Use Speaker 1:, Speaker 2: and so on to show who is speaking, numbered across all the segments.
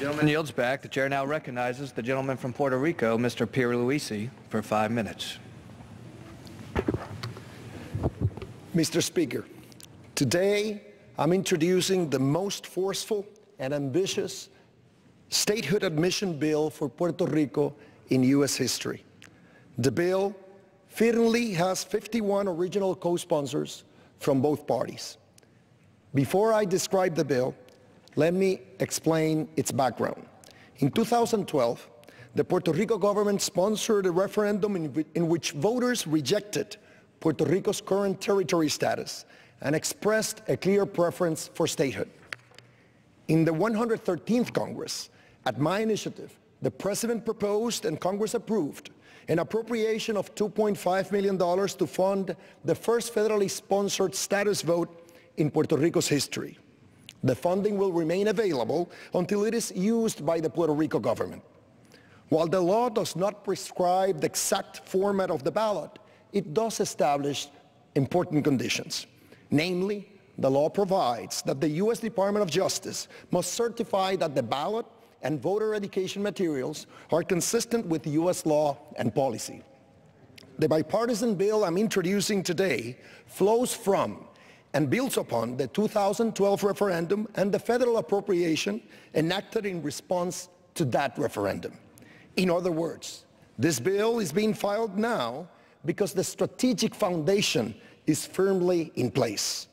Speaker 1: Gentleman yields back. The chair now recognizes the gentleman from Puerto Rico, Mr. Pierluisi, for 5 minutes.
Speaker 2: Mr. Speaker, today I'm introducing the most forceful and ambitious statehood admission bill for Puerto Rico in U.S. history. The bill fittingly has 51 original co-sponsors from both parties. Before I describe the bill, let me explain its background. In 2012, the Puerto Rico government sponsored a referendum in which voters rejected Puerto Rico's current territory status and expressed a clear preference for statehood. In the 113th Congress, at my initiative, the President proposed and Congress approved an appropriation of $2.5 million to fund the first federally sponsored status vote in Puerto Rico's history. The funding will remain available until it is used by the Puerto Rico government. While the law does not prescribe the exact format of the ballot, it does establish important conditions. Namely, the law provides that the U.S. Department of Justice must certify that the ballot and voter education materials are consistent with U.S. law and policy. The bipartisan bill I'm introducing today flows from and builds upon the 2012 referendum and the federal appropriation enacted in response to that referendum. In other words, this bill is being filed now because the strategic foundation is firmly in place.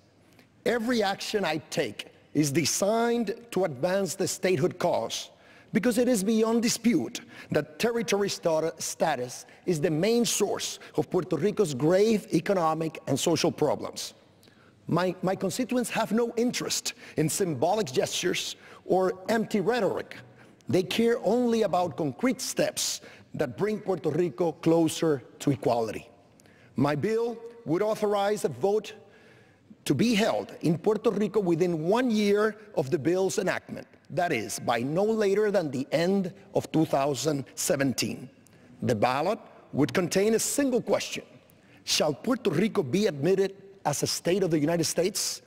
Speaker 2: Every action I take is designed to advance the statehood cause because it is beyond dispute that territory status is the main source of Puerto Rico's grave economic and social problems. My constituents have no interest in symbolic gestures or empty rhetoric. They care only about concrete steps that bring Puerto Rico closer to equality. My bill would authorize a vote to be held in Puerto Rico within 1 year of the bill's enactment. That is, by no later than the end of 2017. The ballot would contain a single question: shall Puerto Rico be admitted as a state of the United States?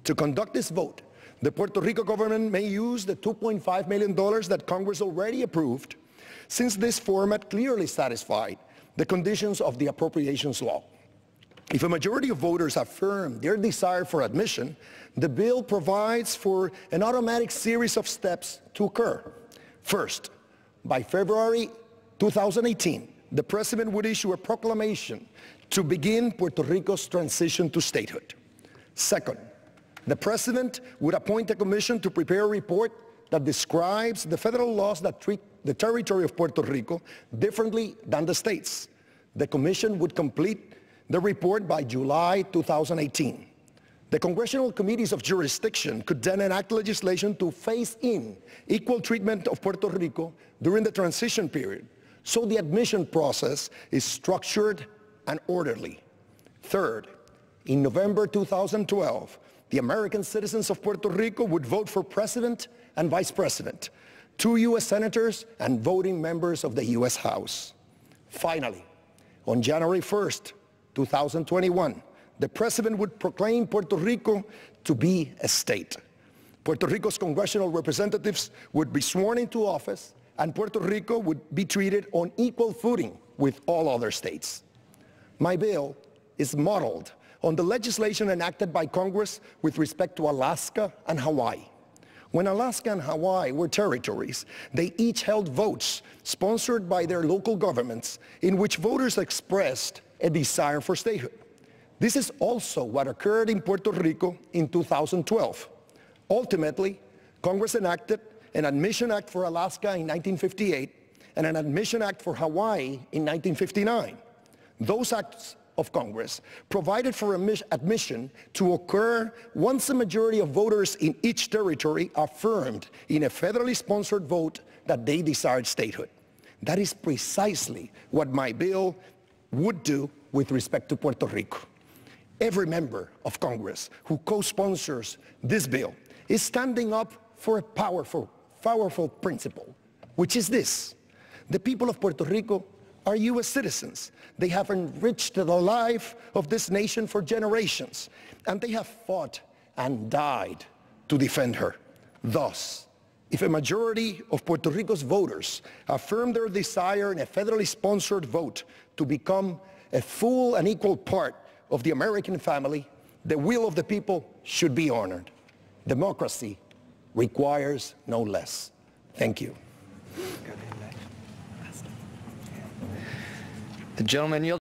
Speaker 2: To conduct this vote, the Puerto Rico government may use the $2.5 million that Congress already approved, since this format clearly satisfied the conditions of the appropriations law. If a majority of voters affirm their desire for admission, the bill provides for an automatic series of steps to occur. First, by February 2018, the President would issue a proclamation to begin Puerto Rico's transition to statehood. Second, the President would appoint a commission to prepare a report that describes the federal laws that treat the territory of Puerto Rico differently than the states. The commission would complete the report by July 2018. The congressional committees of jurisdiction could then enact legislation to phase in equal treatment of Puerto Rico during the transition period, so the admission process is structured and orderly. Third, in November 2012, the American citizens of Puerto Rico would vote for President and Vice President, 2 U.S. senators, and voting members of the U.S. House. Finally, on January 1st, 2021, the President would proclaim Puerto Rico to be a state. Puerto Rico's congressional representatives would be sworn into office, and Puerto Rico would be treated on equal footing with all other states. My bill is modeled on the legislation enacted by Congress with respect to Alaska and Hawaii. When Alaska and Hawaii were territories, they each held votes sponsored by their local governments in which voters expressed a desire for statehood. This is also what occurred in Puerto Rico in 2012. Ultimately, Congress enacted an Admission Act for Alaska in 1958 and an Admission Act for Hawaii in 1959. Those acts of Congress provided for admission to occur once a majority of voters in each territory affirmed in a federally sponsored vote that they desired statehood. That is precisely what my bill would do with respect to Puerto Rico. Every member of Congress who co-sponsors this bill is standing up for a powerful principle, which is this: the people of Puerto Rico are U.S. citizens. They have enriched the life of this nation for generations, and they have fought and died to defend her. Thus, If a majority of Puerto Rico's voters affirm their desire in a federally sponsored vote to become a full and equal part of the American family, the will of the people should be honored. Democracy requires no less. Thank you.
Speaker 1: The gentleman yields.